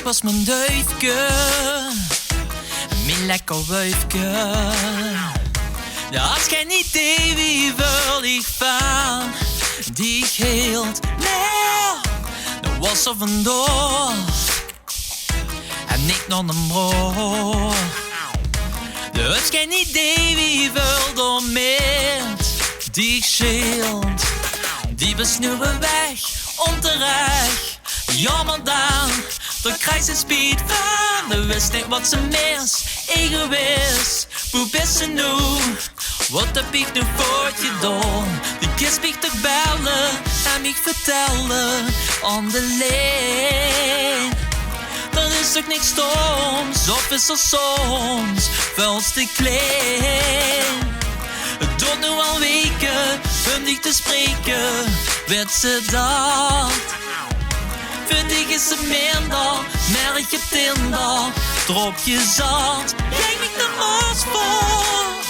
was mijn duifke, mijn lekker wuifke. Ja, als geen idee wie wil ik van die ik hield. Nee, dat was er vandoor en ik nog een broer. Dus geen idee wie wil door met die ik scheelt. Die besnuwen weg, onterecht. Jammer dan, dan krijgt ze speed van. De wist niet wat ze mis, egoïst. Hoe is ze nu? Wat heb ik nu voor je gedaan? Die kist mich toch bellen en mich vertellen aan de lijn. Dat is toch niks stoms, of is er soms veel te klein? Het doet nu al weken om dich te spreken, weet ze dat? Voor dich is het minder, merk je Tinder, drop je zand. Jij mich de maas voor.